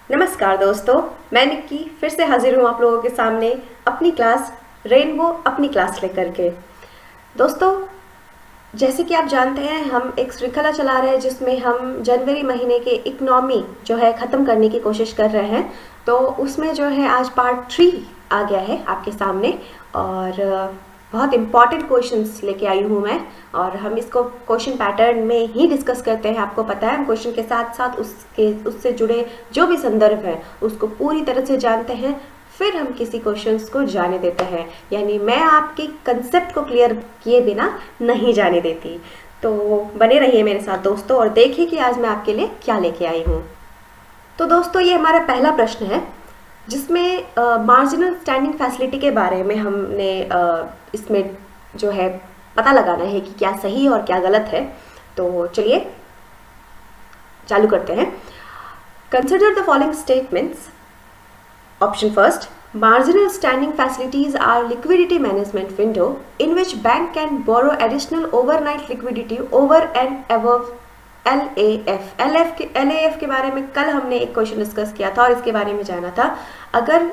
नमस्कार दोस्तों, मैं निक्की फिर से हाजिर हूँ आप लोगों के सामने अपनी क्लास रेनबो अपनी क्लास लेकर के। दोस्तों, जैसे कि आप जानते हैं हम एक श्रृंखला चला रहे हैं जिसमें हम जनवरी महीने के इकोनॉमी जो है ख़त्म करने की कोशिश कर रहे हैं। तो उसमें जो है आज पार्ट 3 आ गया है आपके सामने और बहुत इम्पॉर्टेंट क्वेश्चंस लेके आई हूँ मैं। और हम इसको क्वेश्चन पैटर्न में ही डिस्कस करते हैं। आपको पता है हम क्वेश्चन के साथ साथ उससे जुड़े जो भी संदर्भ है उसको पूरी तरह से जानते हैं, फिर हम किसी क्वेश्चंस को जाने देते हैं। यानी मैं आपके कंसेप्ट को क्लियर किए बिना नहीं जाने देती। तो बने रहिए मेरे साथ दोस्तों और देखिए कि आज मैं आपके लिए क्या लेके आई हूँ। तो दोस्तों, ये हमारा पहला प्रश्न है जिसमें मार्जिनल स्टैंडिंग फैसिलिटी के बारे में हमने इसमें जो है पता लगाना है कि क्या सही और क्या गलत है। तो चलिए चालू करते हैं। Consider the following statements. Option first, marginal standing facilities are liquidity management window in which bank can borrow additional overnight liquidity over and above LAF के बारे में कल हमने एक क्वेश्चन डिस्कस किया था और इसके बारे में जाना था। अगर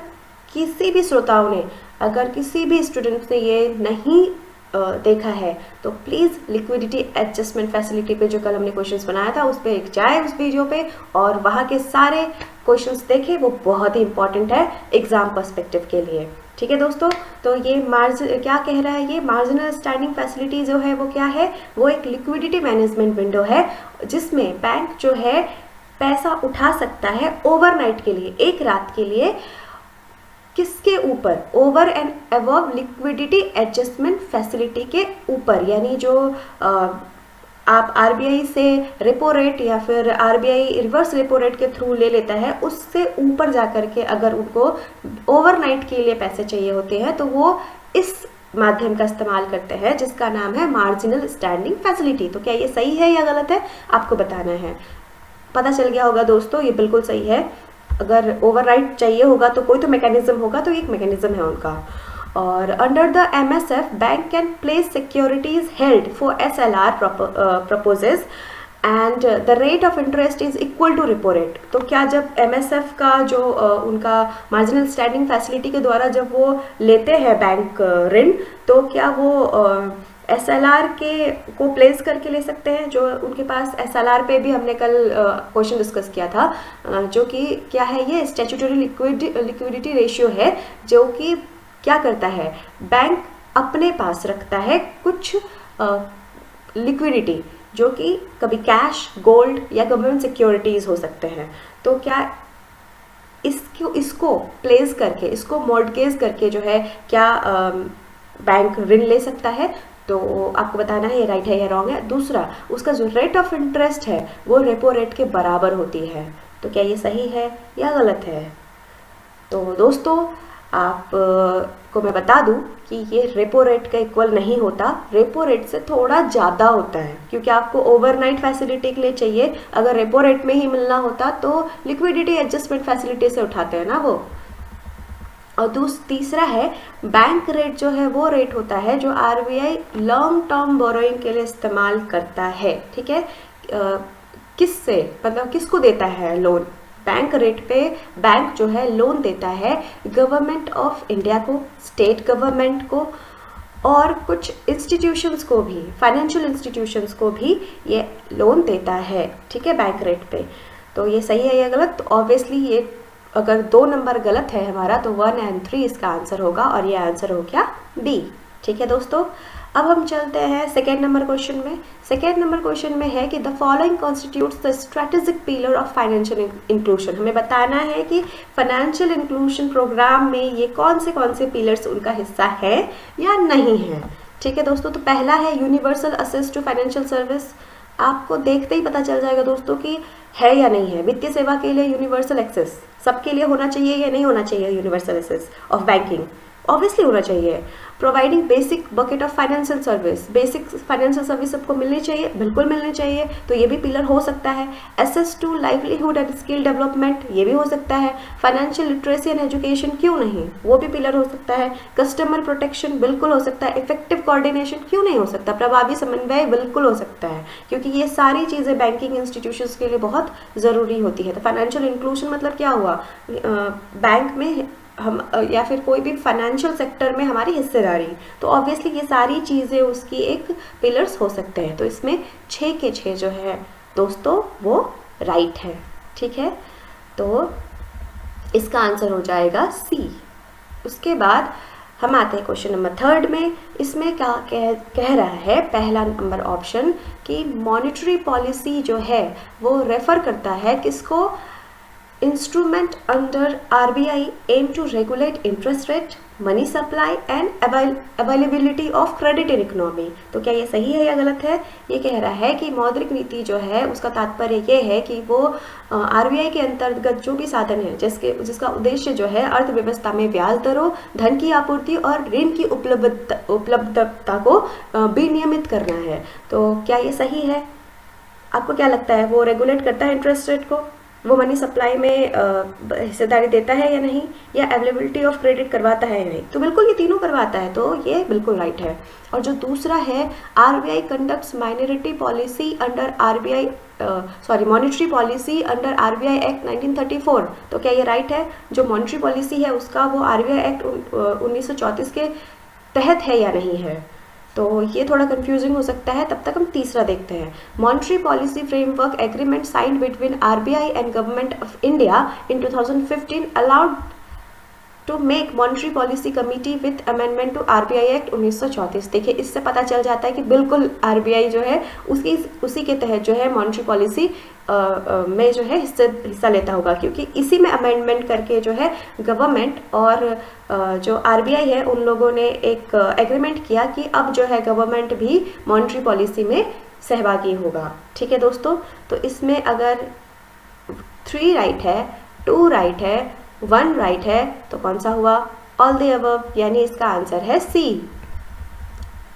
किसी भी श्रोताओं ने, अगर किसी भी स्टूडेंट्स ने ये नहीं देखा है तो प्लीज़ लिक्विडिटी एडजस्टमेंट फैसिलिटी पे जो कल हमने क्वेश्चंस बनाया था उस पर एक जाए उस वीडियो पे और वहाँ के सारे क्वेश्चंस देखें। वो बहुत ही इंपॉर्टेंट है एग्जाम पर्सपेक्टिव के लिए। ठीक है दोस्तों, तो ये क्या कह रहा है, ये मार्जिनल स्टैंडिंग फैसिलिटी जो है वो क्या है, वो एक लिक्विडिटी मैनेजमेंट विंडो है जिसमें बैंक जो है पैसा उठा सकता है ओवरनाइट के लिए, एक रात के लिए। किसके ऊपर? Over and above liquidity adjustment facility के ऊपर। यानी जो आप आरबीआई से रेपो रेट या फिर आरबीआई रिवर्स रेपो रेट के थ्रू ले लेता है, उससे ऊपर जाकर के अगर उनको ओवरनाइट के लिए पैसे चाहिए होते हैं तो वो इस माध्यम का इस्तेमाल करते हैं जिसका नाम है मार्जिनल स्टैंडिंग फैसिलिटी। तो क्या ये सही है या गलत है आपको बताना है। पता चल गया होगा दोस्तों, ये बिल्कुल सही है। अगर ओवरराइट चाहिए होगा तो कोई तो मैकेनिज्म होगा, तो एक मैकेनिज्म है उनका। और under the MSF bank can place securities held for SLR purposes and the rate of interest is equal to repo rate. तो क्या जब MSF का जो उनका मार्जिनल स्टैंडिंग फैसिलिटी के द्वारा जब वो लेते हैं बैंक ऋण, तो क्या वो SLR के को प्लेस करके ले सकते हैं? जो उनके पास SLR पे भी हमने कल क्वेश्चन डिस्कस किया था, जो कि क्या है, ये स्टैट्यूटरी लिक्विडिटी रेशियो है जो कि क्या करता है, बैंक अपने पास रखता है कुछ लिक्विडिटी जो कि कभी कैश, गोल्ड या गवर्नमेंट सिक्योरिटीज हो सकते हैं। तो क्या इसको प्लेस करके, इसको मॉर्टगेज करके जो है क्या बैंक ऋण ले सकता है? तो आपको बताना है ये राइट है या रॉन्ग है। दूसरा, उसका जो रेट ऑफ इंटरेस्ट है वो रेपो रेट के बराबर होती है। तो क्या ये सही है या गलत है? तो दोस्तों, आप को मैं बता दूं कि ये रेपो रेट का इक्वल नहीं होता, रेपो रेट से थोड़ा ज़्यादा होता है, क्योंकि आपको ओवरनाइट फैसिलिटी के लिए चाहिए। अगर रेपो रेट में ही मिलना होता तो लिक्विडिटी एडजस्टमेंट फैसिलिटी से उठाते हैं ना वो। और तीसरा है, बैंक रेट जो है वो रेट होता है जो आरबीआई लॉन्ग टर्म बोरोइंग के लिए इस्तेमाल करता है। ठीक है, किससे, मतलब किसको देता है लोन? बैंक रेट पे बैंक जो है लोन देता है गवर्नमेंट ऑफ इंडिया को, स्टेट गवर्नमेंट को और कुछ इंस्टीट्यूशंस को भी, फाइनेंशियल इंस्टीट्यूशंस को भी ये लोन देता है। ठीक है, बैंक रेट पे। तो ये सही है या गलत? तो ऑब्वियसली ये अगर 2 नंबर गलत है हमारा तो 1 और 3 इसका आंसर होगा और ये आंसर हो गया बी। ठीक है दोस्तों, अब हम चलते हैं सेकेंड नंबर क्वेश्चन में। सेकेंड नंबर क्वेश्चन में है कि the following constitutes the strategic pillar of financial inclusion. हमें बताना है कि फाइनेंशियल इंक्लूजन प्रोग्राम में ये कौन से पिलर्स उनका हिस्सा है या नहीं है। ठीक है दोस्तों, तो पहला है universal access to financial service. आपको देखते ही पता चल जाएगा दोस्तों कि है या नहीं है। वित्तीय सेवा के लिए यूनिवर्सल एक्सेस सबके लिए होना चाहिए या नहीं होना चाहिए, universal access of banking. Obviously होना चाहिए। Providing basic bucket of financial service, basic financial service सबको मिलनी चाहिए, बिल्कुल मिलनी चाहिए, तो ये भी पिलर हो सकता है। Access to livelihood and skill development, ये भी हो सकता है। फाइनेंशियल लिटरेसी एंड एजुकेशन, क्यों नहीं, वो भी पिलर हो सकता है। कस्टमर प्रोटेक्शन बिल्कुल हो सकता है। इफेक्टिव कोऑर्डिनेशन क्यों नहीं हो सकता, प्रभावी समन्वय बिल्कुल हो सकता है, क्योंकि ये सारी चीज़ें बैंकिंग इंस्टीट्यूशंस के लिए बहुत ज़रूरी होती है। तो फाइनेंशियल इंक्लूजन मतलब क्या हुआ, बैंक में हम या फिर कोई भी फाइनेंशियल सेक्टर में हमारी हिस्सेदारी, तो ऑब्वियसली ये सारी चीज़ें उसकी एक पिलर्स हो सकते हैं। तो इसमें 6 के 6 जो है दोस्तों वो राइट है, ठीक है। तो इसका आंसर हो जाएगा सी। उसके बाद हम आते हैं क्वेश्चन नंबर 3 में। इसमें क्या कह रहा है, पहला नंबर ऑप्शन कि मॉनेटरी पॉलिसी जो है वो रेफर करता है किसको, instrument under RBI aim to regulate interest rate, money supply and availability of credit in economy. तो क्या ये सही है या गलत है? ये कह रहा है कि मौद्रिक नीति जो है उसका तात्पर्य ये है कि वो RBI के अंतर्गत जो भी साधन है जिसका उद्देश्य जो है अर्थव्यवस्था में ब्याज दरों, धन की आपूर्ति और ऋण की उपलब्धता को विनियमित करना है। तो क्या ये सही है? आपको क्या लगता है, वो रेगुलेट करता है इंटरेस्ट रेट को, वो मनी सप्लाई में हिस्सेदारी देता है या नहीं, या अवेलेबिलिटी ऑफ क्रेडिट करवाता है या नहीं? तो बिल्कुल ये तीनों करवाता है, तो ये बिल्कुल राइट है। और जो दूसरा है, RBI conducts minority policy under monetary policy under RBI act 1934, तो क्या ये राइट है? जो मॉनेटरी पॉलिसी है उसका वो RBI एक्ट 1934 के तहत है या नहीं है? तो ये थोड़ा कंफ्यूजिंग हो सकता है। तब तक हम तीसरा देखते हैं। Monetary policy framework agreement signed between RBI and government of India in 2015 allowed to make monetary policy committee with amendment to RBI act 1934। देखिए, इससे पता चल जाता है कि बिल्कुल RBI जो है उसी के तहत जो है मॉनेटरी पॉलिसी में जो है हिस्सा लेता होगा, क्योंकि इसी में अमेंडमेंट करके जो है गवर्नमेंट और जो RBI है उन लोगों ने एक एग्रीमेंट किया कि अब जो है गवर्नमेंट भी मॉनेटरी पॉलिसी में सहभागी होगा। ठीक है दोस्तों, तो इसमें अगर 3 राइट है, 2 राइट है, 1 राइट है, तो कौन सा हुआ? ऑल द अबव, यानी इसका आंसर है सी।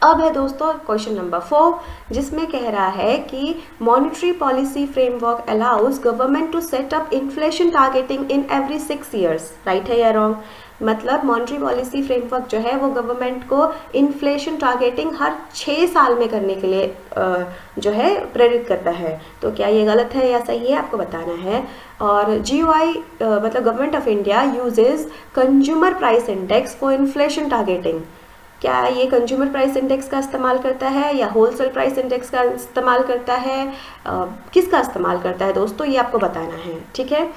अब है दोस्तों क्वेश्चन नंबर 4, जिसमें कह रहा है कि monetary policy framework allows government to set up inflation targeting in every 6 years. Right है या रॉन्ग? मतलब मॉनेटरी पॉलिसी फ्रेमवर्क जो है वो गवर्नमेंट को इन्फ्लेशन टारगेटिंग हर 6 साल में करने के लिए जो है प्रेरित करता है। तो क्या ये गलत है या सही है, आपको बताना है। और GOI मतलब government of India uses consumer price index for inflation targeting. क्या ये कंज्यूमर प्राइस इंडेक्स का इस्तेमाल करता है या होलसेल प्राइस इंडेक्स का इस्तेमाल करता है? किसका इस्तेमाल करता है दोस्तों, ये आपको बताना है। ठीक है।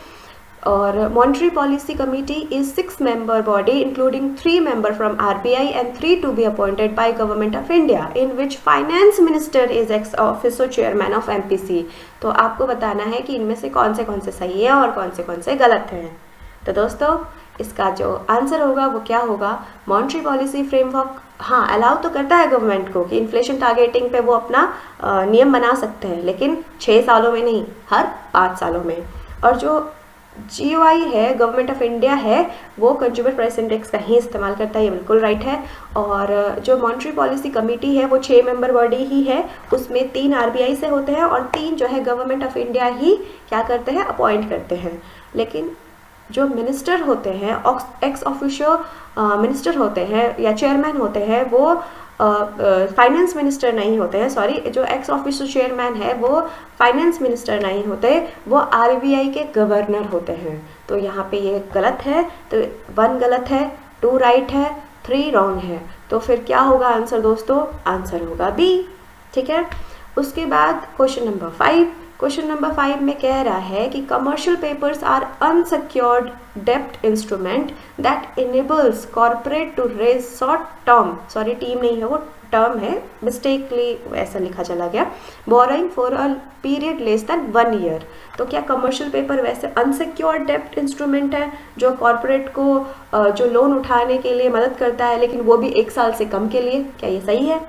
और monetary policy committee is 6 member body including 3 member from RBI and 3 to be appointed by Government of India, in which Finance Minister is ex officio chairman of MPC। तो आपको बताना है कि इनमें से कौन से सही है और कौन से गलत हैं। तो दोस्तों इसका जो आंसर होगा वो क्या होगा? मॉनेटरी पॉलिसी फ्रेमवर्क हाँ अलाउ तो करता है गवर्नमेंट को कि इन्फ्लेशन टारगेटिंग पे वो अपना नियम बना सकते हैं, लेकिन 6 सालों में नहीं, हर 5 सालों में। और जो GOI है, गवर्नमेंट ऑफ इंडिया है, वो कंज्यूमर प्राइस इंडेक्स का ही इस्तेमाल करता है, ये बिल्कुल राइट है। और जो मॉनेटरी पॉलिसी कमेटी है वो 6 member बॉडी ही है, उसमें 3 RBI से होते हैं और 3 जो है गवर्नमेंट ऑफ इंडिया ही क्या करते हैं, अपॉइंट करते हैं। लेकिन जो मिनिस्टर होते हैं, एक्स ऑफिशियो मिनिस्टर होते हैं या चेयरमैन होते हैं, वो फाइनेंस मिनिस्टर नहीं होते हैं। सॉरी, जो एक्स ऑफिशियो चेयरमैन है वो फाइनेंस मिनिस्टर नहीं होते, वो RBI के गवर्नर होते हैं। तो यहाँ पे ये गलत है, तो 1 गलत है, 2 राइट है, 3 रॉन्ग है। तो फिर क्या होगा आंसर दोस्तों? आंसर होगा बी। ठीक है। उसके बाद क्वेश्चन नंबर 5। क्वेश्चन नंबर 5 में कह रहा है कि कमर्शियल पेपर्स आर अनसिक्योर्ड डेप्ट instrument that enables corporate to raise short term, sorry team नहीं है वो टर्म है, मिस्टेकली ऐसा लिखा चला गया, borrowing for a period less than 1 year. तो क्या कमर्शियल पेपर वैसे अनसिक्योर्ड डेप्ट इंस्ट्रूमेंट है जो कॉर्पोरेट को जो लोन उठाने के लिए मदद करता है, लेकिन वो भी 1 साल से कम के लिए? क्या ये सही है?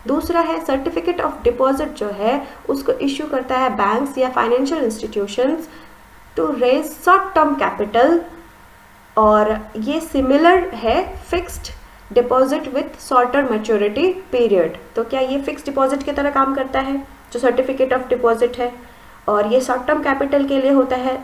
दूसरा है सर्टिफिकेट ऑफ डिपॉजिट जो है उसको इश्यू करता है बैंक्स या financial institutions to raise short term capital, और ये सिमिलर है fixed deposit with shorter maturity period. तो क्या ये फिक्स डिपॉजिट की तरह काम करता है जो सर्टिफिकेट ऑफ डिपॉजिट है, और ये शॉर्ट टर्म कैपिटल के लिए होता है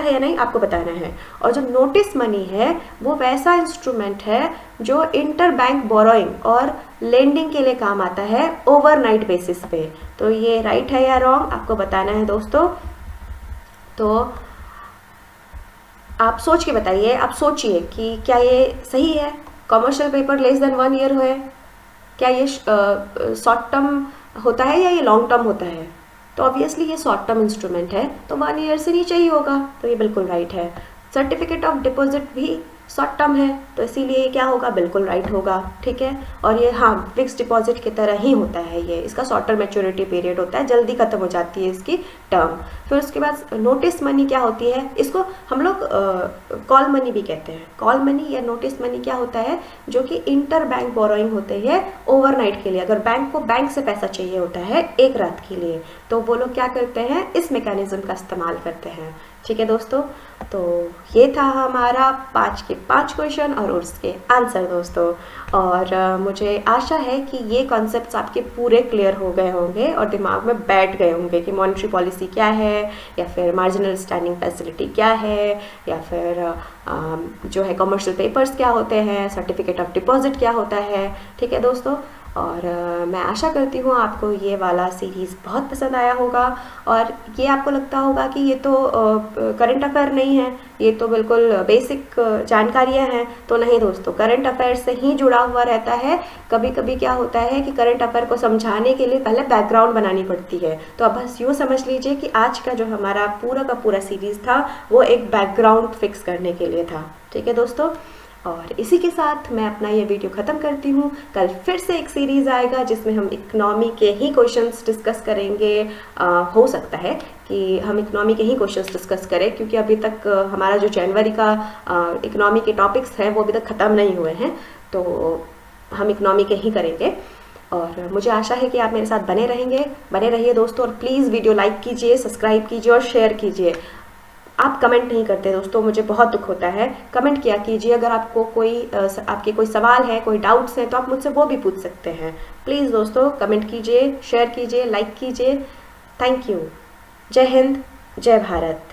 या नहीं आपको बताना है। और जो नोटिस मनी है वो वैसा इंस्ट्रूमेंट है जो इंटर बैंक बोरोइंग और लेंडिंग के लिए काम आता है ओवरनाइट बेसिस पे। तो ये राइट है या रॉन्ग आपको बताना है दोस्तों। तो आप सोच के बताइए, आप सोचिए कि क्या ये सही है, commercial paper less than 1 year है, क्या ये शॉर्ट टर्म होता है या ये लॉन्ग टर्म होता है। तो ऑब्वियसली ये शॉर्ट टर्म इंस्ट्रूमेंट है तो 1 ईयर से नीचे ही होगा, तो ये बिल्कुल राइट है। सर्टिफिकेट ऑफ डिपॉजिट भी शॉर्ट टर्म है तो इसीलिए ये क्या होगा, बिल्कुल राइट होगा, ठीक है। और ये हाँ फिक्स डिपॉजिट की तरह ही होता है, ये इसका शॉर्टर मैच्योरिटी पीरियड होता है, जल्दी खत्म हो जाती है इसकी टर्म। फिर उसके बाद नोटिस मनी क्या होती है, इसको हम लोग कॉल मनी भी कहते हैं। कॉल मनी या नोटिस मनी क्या होता है, जो कि इंटर बैंक बोरोइंग होते हैं ओवरनाइट के लिए। अगर बैंक को बैंक से पैसा चाहिए होता है एक रात के लिए तो वो लोग क्या करते हैं, इस मैकेनिज्म का इस्तेमाल करते हैं, ठीक है दोस्तों। तो ये था हमारा 5 के 5 क्वेश्चन और उसके आंसर दोस्तों। और मुझे आशा है कि ये कॉन्सेप्ट्स आपके पूरे क्लियर हो गए होंगे और दिमाग में बैठ गए होंगे कि मॉनेटरी पॉलिसी क्या है, या फिर मार्जिनल स्टैंडिंग फैसिलिटी क्या है, या फिर जो है कमर्शियल पेपर्स क्या होते हैं, सर्टिफिकेट ऑफ डिपॉजिट क्या होता है, ठीक है दोस्तों। और मैं आशा करती हूँ आपको ये वाला सीरीज़ बहुत पसंद आया होगा। और ये आपको लगता होगा कि ये तो करंट अफेयर नहीं है, ये तो बिल्कुल बेसिक जानकारियाँ हैं। तो नहीं दोस्तों, करंट अफेयर से ही जुड़ा हुआ रहता है। कभी कभी क्या होता है कि करंट अफेयर को समझाने के लिए पहले बैकग्राउंड बनानी पड़ती है। तो अब बस यूँ समझ लीजिए कि आज का जो हमारा पूरा का पूरा सीरीज़ था वो एक बैकग्राउंड फिक्स करने के लिए था, ठीक है दोस्तों। और इसी के साथ मैं अपना ये वीडियो ख़त्म करती हूँ। कल फिर से एक सीरीज़ आएगा जिसमें हम इकोनॉमी के ही क्वेश्चंस डिस्कस करेंगे। हो सकता है कि हम इकोनॉमी के ही क्वेश्चंस डिस्कस करें, क्योंकि अभी तक हमारा जो जनवरी का इकोनॉमी के टॉपिक्स हैं वो अभी तक ख़त्म नहीं हुए हैं, तो हम इकोनॉमी के ही करेंगे। और मुझे आशा है कि आप मेरे साथ बने रहिए दोस्तों। और प्लीज़ वीडियो लाइक कीजिए, सब्सक्राइब कीजिए और शेयर कीजिए। आप कमेंट नहीं करते दोस्तों, मुझे बहुत दुख होता है। कमेंट किया कीजिए, अगर आपको आपके कोई सवाल है, कोई डाउट्स हैं तो आप मुझसे वो भी पूछ सकते हैं। प्लीज़ दोस्तों कमेंट कीजिए, शेयर कीजिए, लाइक कीजिए। Thank you. जय हिंद, जय भारत।